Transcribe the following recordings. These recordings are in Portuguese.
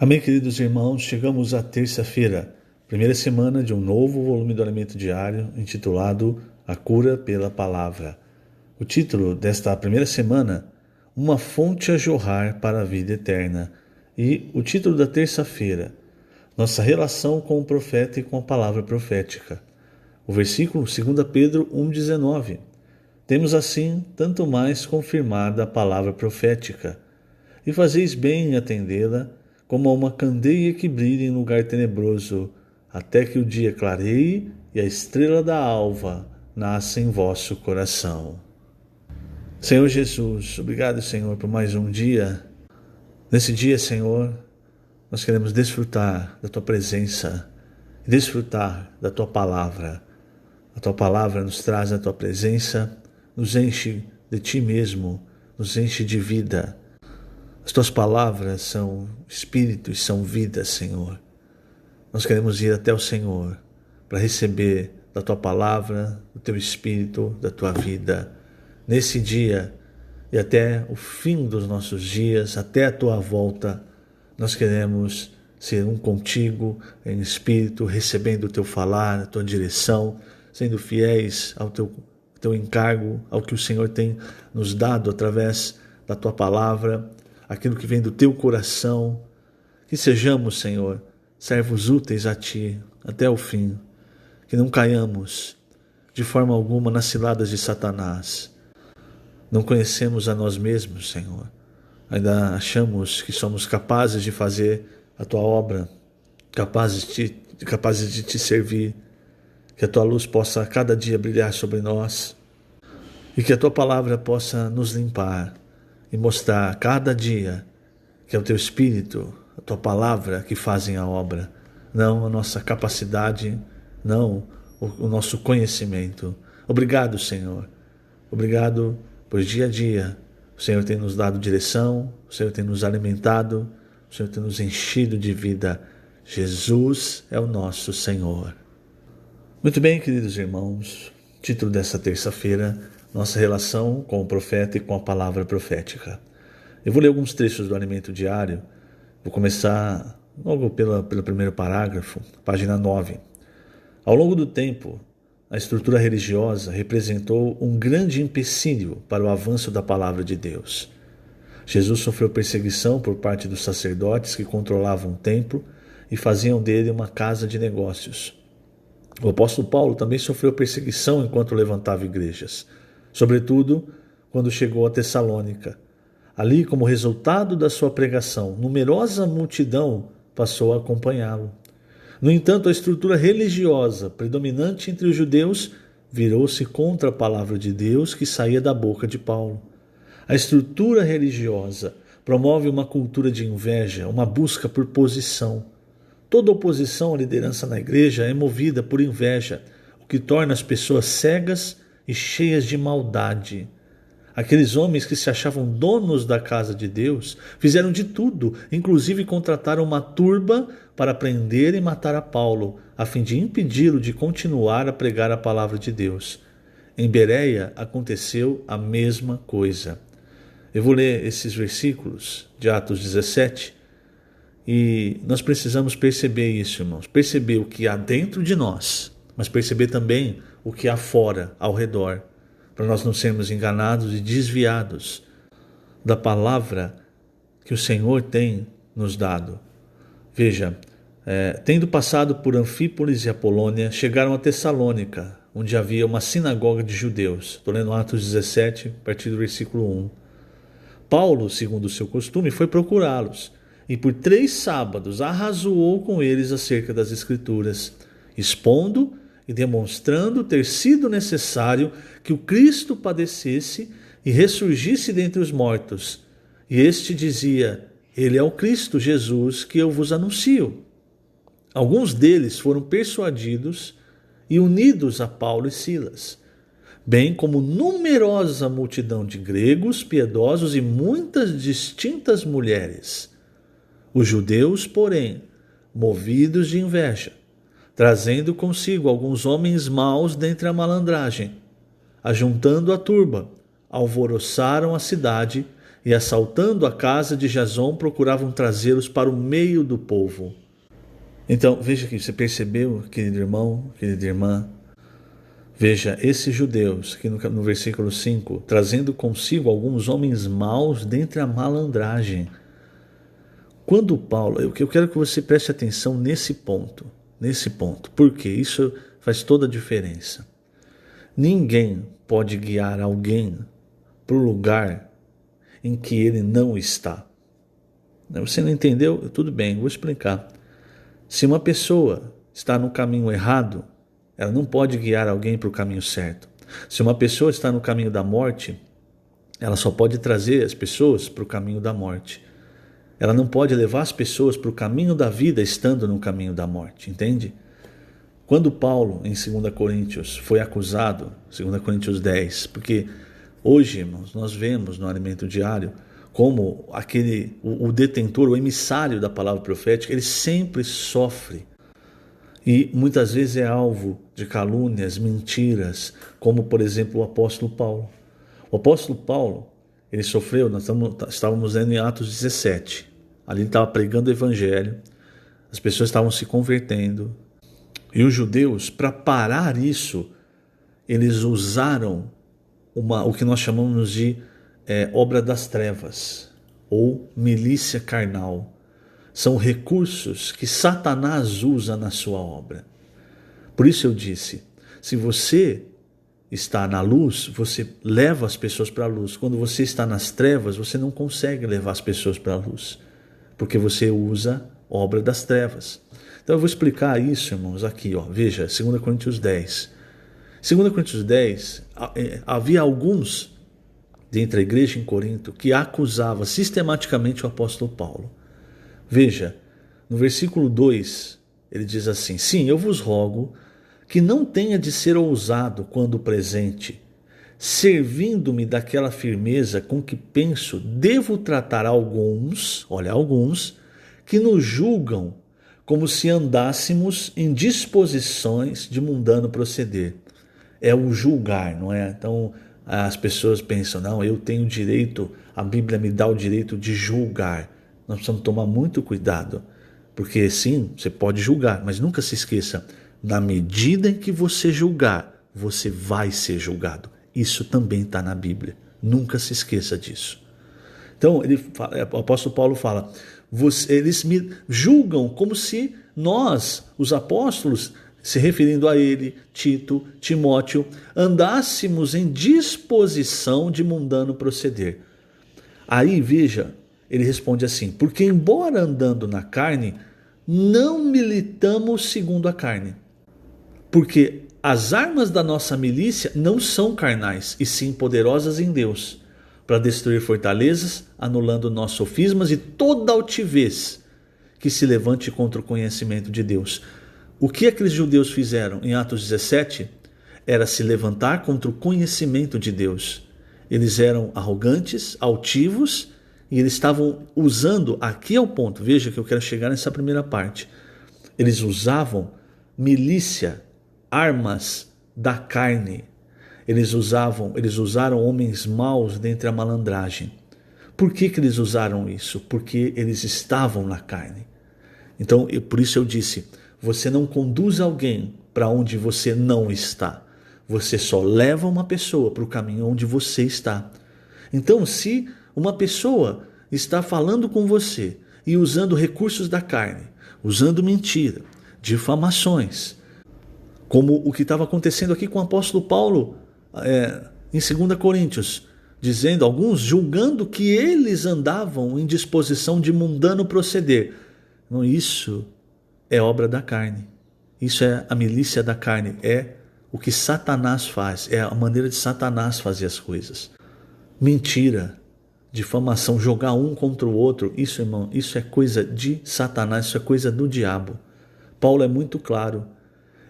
Amém, queridos irmãos, chegamos à terça-feira, primeira semana de um novo volume do Alimento Diário, intitulado A Cura pela Palavra. O título desta primeira semana, Uma Fonte a Jorrar para a Vida Eterna. E o título da terça-feira, Nossa Relação com o Profeta e com a Palavra Profética. O versículo 2 Pedro 1,19. Temos assim tanto mais confirmada a palavra profética, e fazeis bem em atendê-la, como a uma candeia que brilha em lugar tenebroso, até que o dia clareie e a estrela da alva nasça em vosso coração. Senhor Jesus, obrigado, Senhor, por mais um dia. Nesse dia, Senhor, nós queremos desfrutar da Tua presença, desfrutar da Tua palavra. A Tua palavra nos traz a Tua presença, nos enche de Ti mesmo, nos enche de vida. As Tuas palavras são espírito e são vida, Senhor. Nós queremos ir até o Senhor para receber da Tua palavra, do Teu espírito, da Tua vida. Nesse dia e até o fim dos nossos dias, até a Tua volta, nós queremos ser um contigo em espírito, recebendo o Teu falar, a Tua direção, sendo fiéis ao Teu encargo, ao que o Senhor tem nos dado através da Tua palavra, aquilo que vem do Teu coração. Que sejamos, Senhor, servos úteis a Ti até o fim, que não caiamos de forma alguma nas ciladas de Satanás. Não conhecemos a nós mesmos, Senhor. Ainda achamos que somos capazes de fazer a Tua obra, capazes de Te servir, que a Tua luz possa a cada dia brilhar sobre nós e que a Tua palavra possa nos limpar e mostrar a cada dia que é o Teu Espírito, a Tua palavra que fazem a obra, não a nossa capacidade, não o nosso conhecimento. Obrigado, Senhor. Obrigado, pois dia a dia o Senhor tem nos dado direção, o Senhor tem nos alimentado, o Senhor tem nos enchido de vida. Jesus é o nosso Senhor. Muito bem, queridos irmãos, título dessa terça-feira, nossa relação com o profeta e com a palavra profética. Eu vou ler alguns trechos do Alimento Diário. Vou começar logo pelo primeiro parágrafo, página 9. Ao longo do tempo, a estrutura religiosa representou um grande empecilho para o avanço da palavra de Deus. Jesus sofreu perseguição por parte dos sacerdotes que controlavam o templo e faziam dele uma casa de negócios. O apóstolo Paulo também sofreu perseguição enquanto levantava igrejas, sobretudo quando chegou a Tessalônica. Ali, como resultado da sua pregação, numerosa multidão passou a acompanhá-lo. No entanto, a estrutura religiosa predominante entre os judeus virou-se contra a palavra de Deus que saía da boca de Paulo. A estrutura religiosa promove uma cultura de inveja, uma busca por posição. Toda oposição à liderança na igreja é movida por inveja, o que torna as pessoas cegas e cheias de maldade. Aqueles homens que se achavam donos da casa de Deus fizeram de tudo, inclusive contrataram uma turba para prender e matar a Paulo, a fim de impedi-lo de continuar a pregar a palavra de Deus. Em Bereia aconteceu a mesma coisa. Eu vou ler esses versículos de Atos 17 e nós precisamos perceber isso, irmãos. Perceber o que há dentro de nós, mas perceber também o que há fora, ao redor, para nós não sermos enganados e desviados da palavra que o Senhor tem nos dado. Veja, tendo passado por Anfípolis e Apolônia, chegaram a Tessalônica, onde havia uma sinagoga de judeus. Estou lendo Atos 17, a partir do versículo 1. Paulo, segundo o seu costume, foi procurá-los, e por 3 sábados arrazoou com eles acerca das Escrituras, expondo e demonstrando ter sido necessário que o Cristo padecesse e ressurgisse dentre os mortos. E este dizia: Ele é o Cristo Jesus que eu vos anuncio. Alguns deles foram persuadidos e unidos a Paulo e Silas, bem como numerosa multidão de gregos piedosos e muitas distintas mulheres. Os judeus, porém, movidos de inveja, trazendo consigo alguns homens maus dentre a malandragem, ajuntando a turba, alvoroçaram a cidade e, assaltando a casa de Jason, procuravam trazê-los para o meio do povo. Então, veja aqui, você percebeu, querido irmão, querida irmã? Veja, esses judeus, aqui no versículo 5, trazendo consigo alguns homens maus dentre a malandragem. Quando Paulo, eu quero que você preste atenção nesse ponto, porque isso faz toda a diferença. Ninguém pode guiar alguém para o lugar em que ele não está. Você não entendeu? Tudo bem, vou explicar. Se uma pessoa está no caminho errado, ela não pode guiar alguém para o caminho certo. Se uma pessoa está no caminho da morte, ela só pode trazer as pessoas para o caminho da morte. Ela não pode levar as pessoas para o caminho da vida estando no caminho da morte, entende? Quando Paulo, em 2 Coríntios, foi acusado, 2 Coríntios 10, porque hoje, irmãos, nós vemos no Alimento Diário como o detentor, o emissário da palavra profética, ele sempre sofre. E muitas vezes é alvo de calúnias, mentiras, como por exemplo o apóstolo Paulo. O apóstolo Paulo, ele sofreu, nós estávamos lendo em Atos 17, ali ele estava pregando o evangelho, as pessoas estavam se convertendo, e os judeus, para parar isso, eles usaram o que nós chamamos de obra das trevas, ou milícia carnal. São recursos que Satanás usa na sua obra. Por isso eu disse, se você está na luz, você leva as pessoas para a luz. Quando você está nas trevas, você não consegue levar as pessoas para a luz, porque você usa obra das trevas. Então eu vou explicar isso, irmãos, aqui, veja, 2 Coríntios 10. 2 Coríntios 10, havia alguns dentre a igreja em Corinto que acusava sistematicamente o apóstolo Paulo. Veja, no versículo 2, ele diz assim: sim, eu vos rogo que não tenha de ser ousado quando presente, servindo-me daquela firmeza com que penso, devo tratar alguns que nos julgam como se andássemos em disposições de mundano proceder. É o julgar, não é? Então as pessoas pensam, não, eu tenho direito, a Bíblia me dá o direito de julgar. Nós precisamos tomar muito cuidado, porque sim, você pode julgar, mas nunca se esqueça, na medida em que você julgar, você vai ser julgado. Isso também está na Bíblia, nunca se esqueça disso. Então, o apóstolo Paulo fala, eles me julgam como se nós, os apóstolos, se referindo a ele, Tito, Timóteo, andássemos em disposição de mundano proceder. Aí, veja, ele responde assim, porque embora andando na carne, não militamos segundo a carne. Porque as armas da nossa milícia não são carnais, e sim poderosas em Deus, para destruir fortalezas, anulando nossos sofismas e toda altivez que se levante contra o conhecimento de Deus. O que aqueles judeus fizeram em Atos 17 era se levantar contra o conhecimento de Deus. Eles eram arrogantes, altivos, e eles estavam usando, aqui é o ponto, veja que eu quero chegar nessa primeira parte. Eles usavam milícia, armas da carne. Eles usaram homens maus dentre a malandragem. Por que eles usaram isso? Porque eles estavam na carne. Então, por isso eu disse, você não conduz alguém para onde você não está. Você só leva uma pessoa para o caminho onde você está. Então, se uma pessoa está falando com você e usando recursos da carne, usando mentira, difamações, como o que estava acontecendo aqui com o apóstolo Paulo em 2 Coríntios, dizendo, alguns julgando que eles andavam em disposição de mundano proceder. Não, isso é obra da carne, isso é a milícia da carne, é o que Satanás faz, é a maneira de Satanás fazer as coisas. Mentira, difamação, jogar um contra o outro, isso, irmão, isso é coisa de Satanás, isso é coisa do diabo. Paulo é muito claro.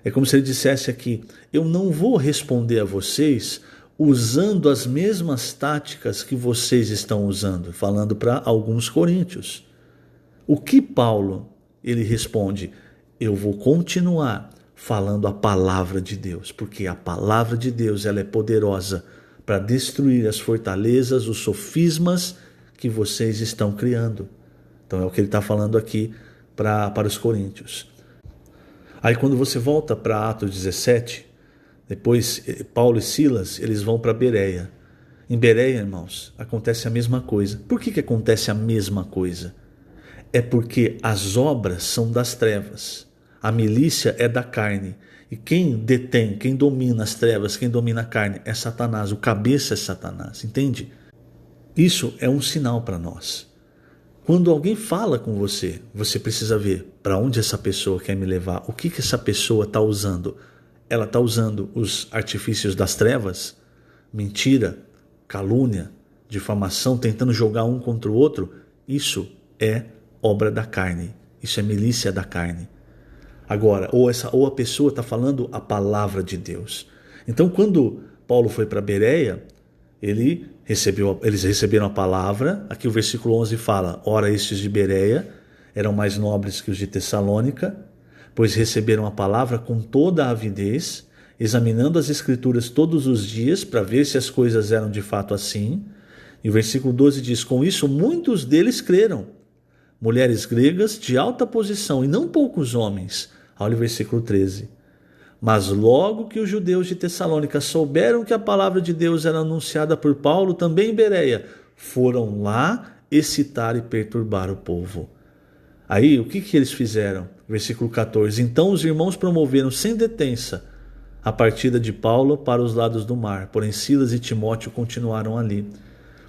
É como se ele dissesse aqui, eu não vou responder a vocês usando as mesmas táticas que vocês estão usando, falando para alguns coríntios. O que Paulo, ele responde, eu vou continuar falando a palavra de Deus, porque a palavra de Deus ela é poderosa para destruir as fortalezas, os sofismas que vocês estão criando. Então é o que ele está falando aqui para os coríntios. Aí quando você volta para Atos 17, depois Paulo e Silas, eles vão para Bereia. Em Bereia, irmãos, acontece a mesma coisa. Por que acontece a mesma coisa? É porque as obras são das trevas. A milícia é da carne. E quem detém, quem domina as trevas, quem domina a carne é Satanás. O cabeça é Satanás, entende? Isso é um sinal para nós. Quando alguém fala com você, você precisa ver para onde essa pessoa quer me levar. O que essa pessoa está usando? Ela está usando os artifícios das trevas? Mentira, calúnia, difamação, tentando jogar um contra o outro? Isso é obra da carne. Isso é milícia da carne. Agora, ou a pessoa está falando a palavra de Deus. Então, quando Paulo foi para Bereia, eles receberam a palavra. Aqui o versículo 11 fala: ora, estes de Bereia eram mais nobres que os de Tessalônica, pois receberam a palavra com toda a avidez, examinando as escrituras todos os dias para ver se as coisas eram de fato assim. E o versículo 12 diz: com isso muitos deles creram, mulheres gregas de alta posição e não poucos homens. Olha o versículo 13. Mas logo que os judeus de Tessalônica souberam que a palavra de Deus era anunciada por Paulo também em Bereia, foram lá excitar e perturbar o povo. Aí o que eles fizeram? Versículo 14. Então os irmãos promoveram sem detença a partida de Paulo para os lados do mar, porém Silas e Timóteo continuaram ali.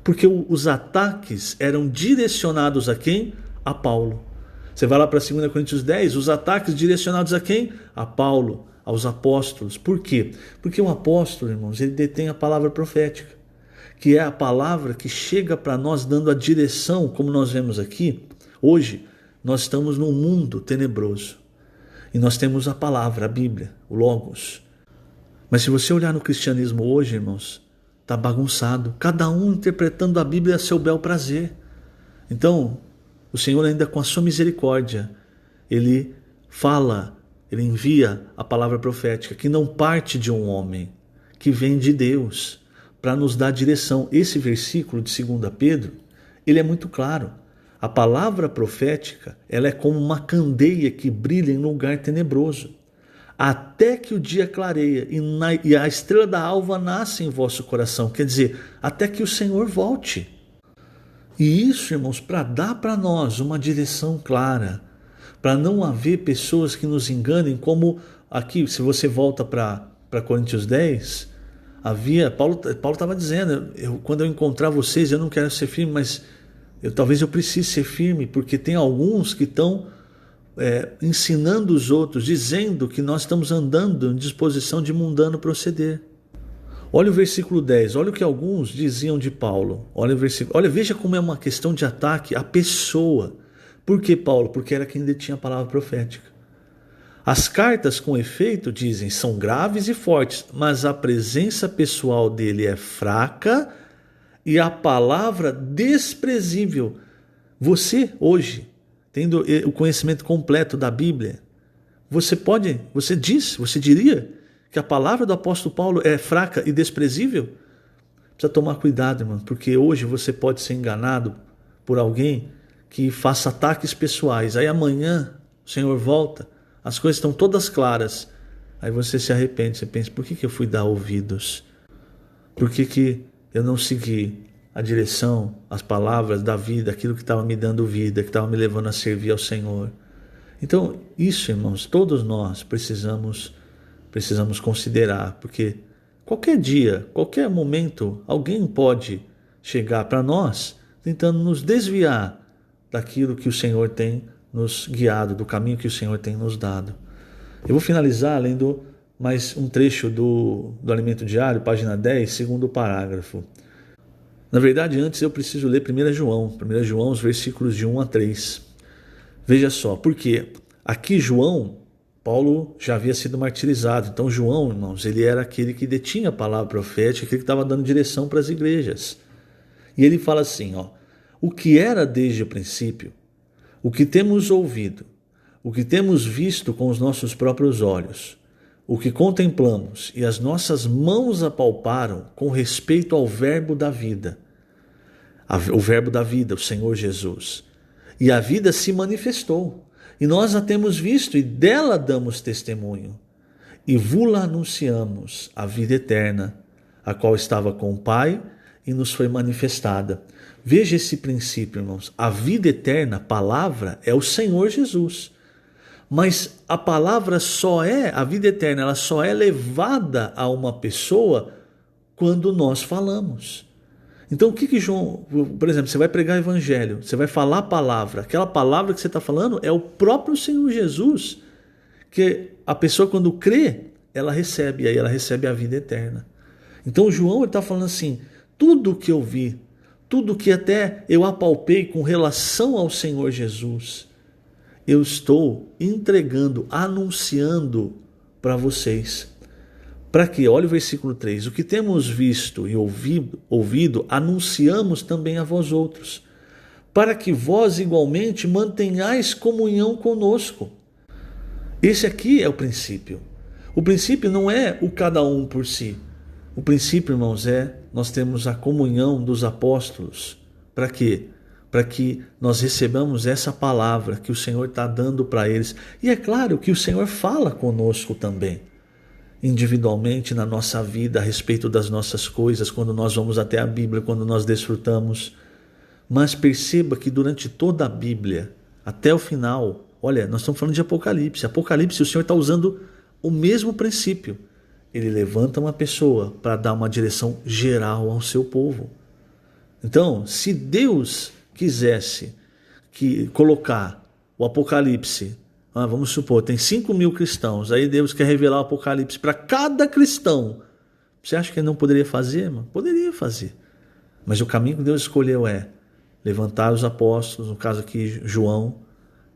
Porque os ataques eram direcionados a quem? A Paulo. Você vai lá para 2 Coríntios 10, os ataques direcionados a quem? A Paulo, aos apóstolos. Por quê? Porque o apóstolo, irmãos, ele detém a palavra profética, que é a palavra que chega para nós dando a direção, como nós vemos aqui. Hoje, nós estamos num mundo tenebroso e nós temos a palavra, a Bíblia, o Logos. Mas se você olhar no cristianismo hoje, irmãos, está bagunçado, cada um interpretando a Bíblia a seu bel prazer. Então, o Senhor ainda com a sua misericórdia, Ele fala, Ele envia a palavra profética, que não parte de um homem, que vem de Deus, para nos dar direção. Esse versículo de 2 Pedro, ele é muito claro. A palavra profética, ela é como uma candeia que brilha em lugar tenebroso, até que o dia clareia e a estrela da alva nasce em vosso coração. Quer dizer, até que o Senhor volte. E isso, irmãos, para dar para nós uma direção clara, para não haver pessoas que nos enganem, como aqui, se você volta para Coríntios 10, Paulo estava dizendo, quando eu encontrar vocês, eu não quero ser firme, mas talvez eu precise ser firme, porque tem alguns que estão ensinando os outros, dizendo que nós estamos andando em disposição de mundano proceder. Olha o versículo 10, olha o que alguns diziam de Paulo. Olha, veja como é uma questão de ataque à pessoa. Por que Paulo? Porque era quem detinha a palavra profética. As cartas, com efeito, dizem, são graves e fortes, mas a presença pessoal dele é fraca e a palavra desprezível. Você, hoje, tendo o conhecimento completo da Bíblia, você diria que a palavra do apóstolo Paulo é fraca e desprezível? Precisa tomar cuidado, irmão, porque hoje você pode ser enganado por alguém que faça ataques pessoais. Aí amanhã o Senhor volta, as coisas estão todas claras. Aí você se arrepende, você pensa, por que eu fui dar ouvidos? Por que eu não segui a direção, as palavras da vida, aquilo que estava me dando vida, que estava me levando a servir ao Senhor? Então, isso, irmãos, todos nós precisamos considerar, porque qualquer dia, qualquer momento, alguém pode chegar para nós tentando nos desviar daquilo que o Senhor tem nos guiado, do caminho que o Senhor tem nos dado. Eu vou finalizar lendo mais um trecho do Alimento Diário, página 10, segundo parágrafo. Na verdade, antes eu preciso ler 1 João, os versículos de 1 a 3. Veja só, porque aqui Paulo já havia sido martirizado. Então João, irmãos, ele era aquele que detinha a palavra profética, aquele que estava dando direção para as igrejas. E ele fala assim, o que era desde o princípio, o que temos ouvido, o que temos visto com os nossos próprios olhos, o que contemplamos e as nossas mãos apalparam com respeito ao verbo da vida. o verbo da vida, o Senhor Jesus. E a vida se manifestou. E nós a temos visto e dela damos testemunho. E vula anunciamos a vida eterna, a qual estava com o Pai e nos foi manifestada. Veja esse princípio, irmãos. A vida eterna, a palavra, é o Senhor Jesus. Mas a palavra a vida eterna, ela só é levada a uma pessoa quando nós falamos. Então o que João, por exemplo, você vai pregar o evangelho, você vai falar a palavra, aquela palavra que você está falando é o próprio Senhor Jesus, que a pessoa quando crê, ela recebe, e aí ela recebe a vida eterna. Então João está falando assim, tudo que eu vi, tudo que até eu apalpei com relação ao Senhor Jesus, eu estou entregando, anunciando para vocês. Para quê? Olha o versículo 3. O que temos visto e ouvido, anunciamos também a vós outros, para que vós igualmente mantenhais comunhão conosco. Esse aqui é o princípio. O princípio não é o cada um por si. O princípio, irmãos, nós temos a comunhão dos apóstolos. Para quê? Para que nós recebamos essa palavra que o Senhor está dando para eles. E é claro que o Senhor fala conosco também, individualmente na nossa vida, a respeito das nossas coisas, quando nós vamos até a Bíblia, quando nós desfrutamos. Mas perceba que durante toda a Bíblia, até o final, olha, nós estamos falando de Apocalipse. Apocalipse, o Senhor está usando o mesmo princípio. Ele levanta uma pessoa para dar uma direção geral ao seu povo. Então, se Deus quisesse colocar o Apocalipse, vamos supor, tem 5.000 cristãos, aí Deus quer revelar o Apocalipse para cada cristão. Você acha que ele não poderia fazer, irmão? Poderia fazer. Mas o caminho que Deus escolheu é levantar os apóstolos, no caso aqui João,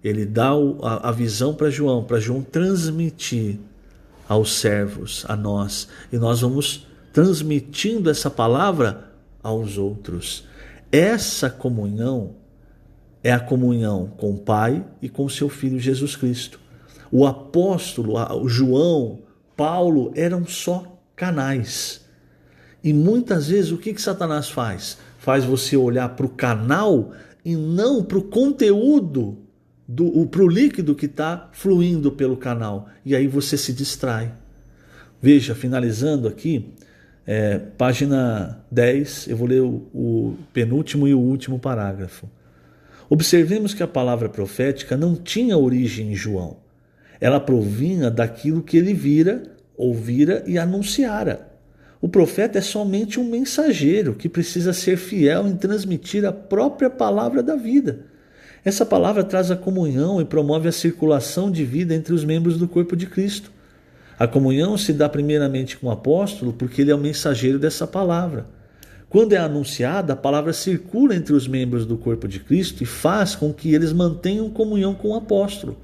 ele dá a visão para João transmitir aos servos, a nós, e nós vamos transmitindo essa palavra aos outros. Essa comunhão é a comunhão com o Pai e com o seu Filho Jesus Cristo. O apóstolo, o João, Paulo eram só canais. E muitas vezes o que Satanás faz? Faz você olhar para o canal e não para o conteúdo, para o líquido que está fluindo pelo canal. E aí você se distrai. Veja, finalizando aqui, página 10, eu vou ler o penúltimo e o último parágrafo. Observemos que a palavra profética não tinha origem em João. Ela provinha daquilo que ele vira, ouvira e anunciara. O profeta é somente um mensageiro que precisa ser fiel em transmitir a própria palavra da vida. Essa palavra traz a comunhão e promove a circulação de vida entre os membros do corpo de Cristo. A comunhão se dá primeiramente com o apóstolo porque ele é o mensageiro dessa palavra. Quando é anunciada, a palavra circula entre os membros do corpo de Cristo e faz com que eles mantenham comunhão com o apóstolo.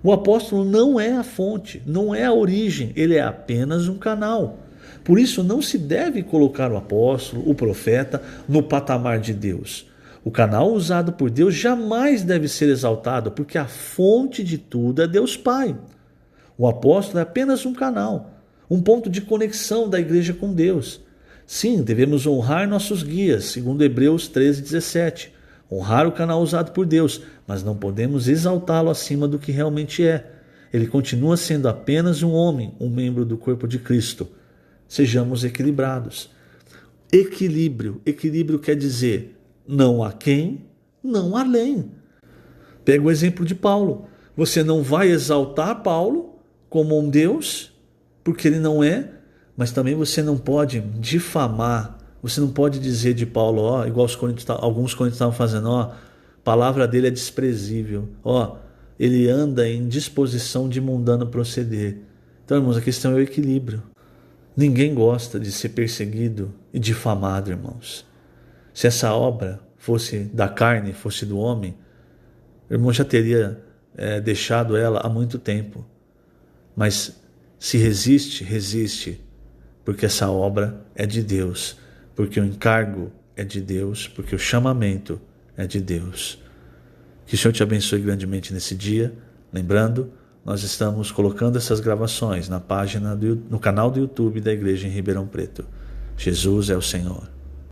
O apóstolo não é a fonte, não é a origem, ele é apenas um canal. Por isso não se deve colocar o apóstolo, o profeta, no patamar de Deus. O canal usado por Deus jamais deve ser exaltado, porque a fonte de tudo é Deus Pai. O apóstolo é apenas um canal, um ponto de conexão da igreja com Deus. Sim, devemos honrar nossos guias, segundo Hebreus 13:17. Honrar o canal usado por Deus, mas não podemos exaltá-lo acima do que realmente é. Ele continua sendo apenas um homem, um membro do corpo de Cristo. Sejamos equilibrados. Equilíbrio quer dizer não aquém, não além. Pega o exemplo de Paulo. Você não vai exaltar Paulo como um Deus, porque ele não é, mas também você não pode difamar, você não pode dizer de Paulo, igual alguns coríntios estavam fazendo, a palavra dele é desprezível, ele anda em disposição de mundano proceder. Então, irmãos, a questão é o equilíbrio. Ninguém gosta de ser perseguido e difamado, irmãos. Se essa obra fosse da carne, fosse do homem, o irmão já teria deixado ela há muito tempo. Mas se resiste, porque essa obra é de Deus, porque o encargo é de Deus, porque o chamamento é de Deus. Que o Senhor te abençoe grandemente nesse dia. Lembrando, nós estamos colocando essas gravações na página no canal do YouTube da Igreja em Ribeirão Preto. Jesus é o Senhor.